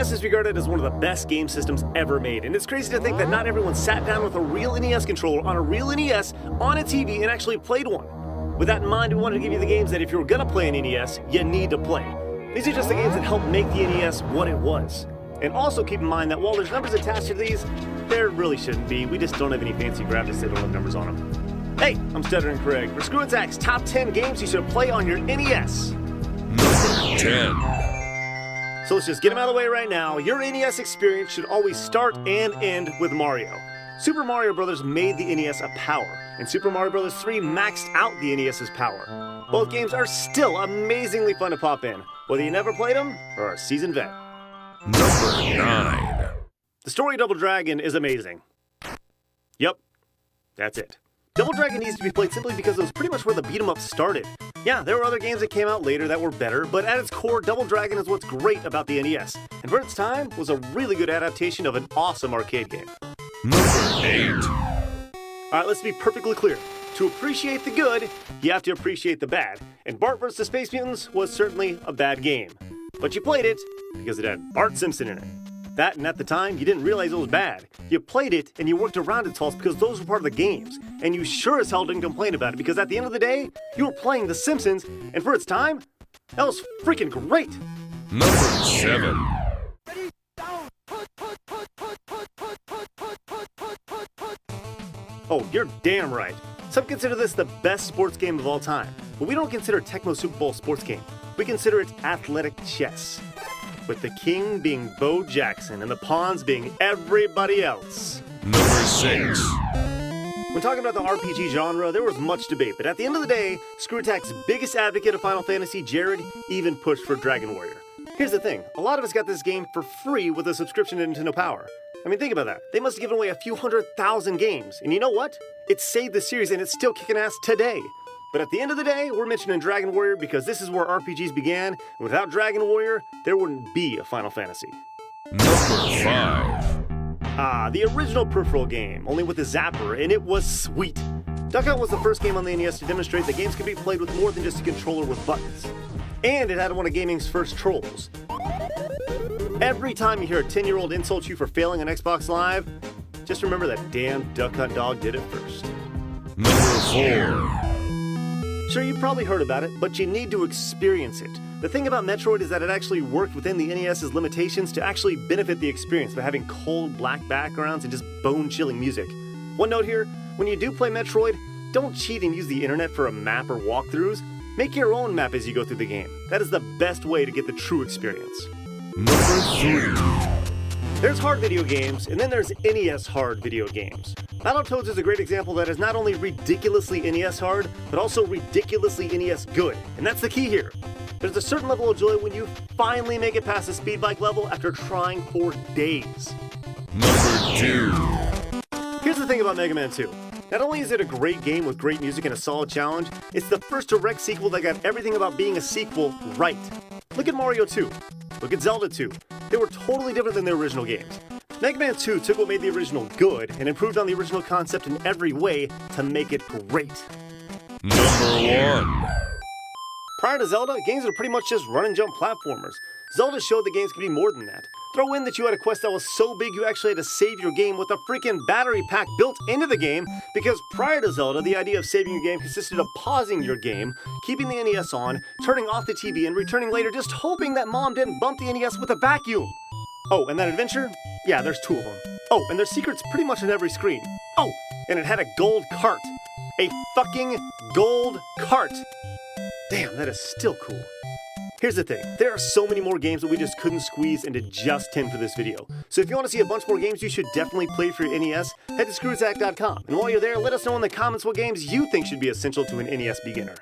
NES is regarded as one of the best game systems ever made, and it's crazy to think that not everyone sat down with a real NES controller on a real NES on a TV and actually played one. With that in mind, we wanted to give you the games that if you were gonna play an NES, you need to play. These are just the games that helped make the NES what it was. And also keep in mind that while there's numbers attached to these, there really shouldn't be. We just don't have any fancy graphics that don't have numbers on them. Hey, I'm Stuttering Craig for ScrewAttack's Top 10 Games You Should Play on Your NES. Number 10. So let's just get them out of the way right now. Your NES experience should always start and end with Mario. Super Mario Bros. Made the NES a power, and Super Mario Bros. 3 maxed out the NES's power. Both games are still amazingly fun to pop in, whether you never played them or are a seasoned vet. Number 9. The story of Double Dragon is amazing. Yep, that's it. Double Dragon needs to be played simply because it was pretty much where the beat-em-up started. Yeah, there were other games that came out later that were better, but at its core, Double Dragon is what's great about the NES, and for its time, was a really good adaptation of an awesome arcade game. Number 8. Alright, let's be perfectly clear. To appreciate the good, you have to appreciate the bad, and Bart vs. the Space Mutants was certainly a bad game. But you played it because it had Bart Simpson in it. That, and at the time, you didn't realize it was bad. You played it, and you worked around its faults because those were part of the games. And you sure as hell didn't complain about it because at the end of the day, you were playing The Simpsons, and for its time, that was freaking great! Number 7. Oh, you're damn right. Some consider this the best sports game of all time, but we don't consider Tecmo Super Bowl a sports game. We consider it athletic chess. With the king being Bo Jackson and the pawns being everybody else. Number 6. When talking about the RPG genre, there was much debate, but at the end of the day, ScrewAttack's biggest advocate of Final Fantasy, Jared, even pushed for Dragon Warrior. Here's the thing, a lot of us got this game for free with a subscription to Nintendo Power. I mean, think about that. They must have given away a few 100,000 games, and you know what? It saved the series and it's still kicking ass today. But at the end of the day, we're mentioning Dragon Warrior because this is where RPGs began, and without Dragon Warrior, there wouldn't be a Final Fantasy. Number 5. The original Peripheral game, only with a zapper, and it was sweet. Duck Hunt was the first game on the NES to demonstrate that games could be played with more than just a controller with buttons. And it had one of gaming's first trolls. Every time you hear a 10-year-old insult you for failing on Xbox Live, just remember that damn Duck Hunt dog did it first. Number 4. Sure, you've probably heard about it, but you need to experience it. The thing about Metroid is that it actually worked within the NES's limitations to actually benefit the experience by having cold black backgrounds and just bone-chilling music. One note here, when you do play Metroid, don't cheat and use the internet for a map or walkthroughs. Make your own map as you go through the game. That is the best way to get the true experience. Number 3. There's hard video games, and then there's NES hard video games. Battletoads is a great example that is not only ridiculously NES hard, but also ridiculously NES good, and that's the key here. There's a certain level of joy when you finally make it past the speed bike level after trying for days. Number 2. Here's the thing about Mega Man 2. Not only is it a great game with great music and a solid challenge, it's the first direct sequel that got everything about being a sequel right. Look at Mario 2. Look at Zelda 2. They were totally different than their original games. Mega Man 2 took what made the original good and improved on the original concept in every way to make it great. Number 1. Prior to Zelda, games were pretty much just run and jump platformers. Zelda showed the games could be more than that. Throw in that you had a quest that was so big you actually had to save your game with a freaking battery pack built into the game, because prior to Zelda, the idea of saving your game consisted of pausing your game, keeping the NES on, turning off the TV, and returning later just hoping that mom didn't bump the NES with a vacuum. Oh, and that adventure? Yeah, there's 2 of them. Oh, and there's secrets pretty much on every screen. Oh, and it had a gold cart. A fucking gold cart. Damn, that is still cool. Here's the thing, there are so many more games that we just couldn't squeeze into just 10 for this video. So if you want to see a bunch more games you should definitely play for your NES, head to ScrewAttack.com. And while you're there, let us know in the comments what games you think should be essential to an NES beginner.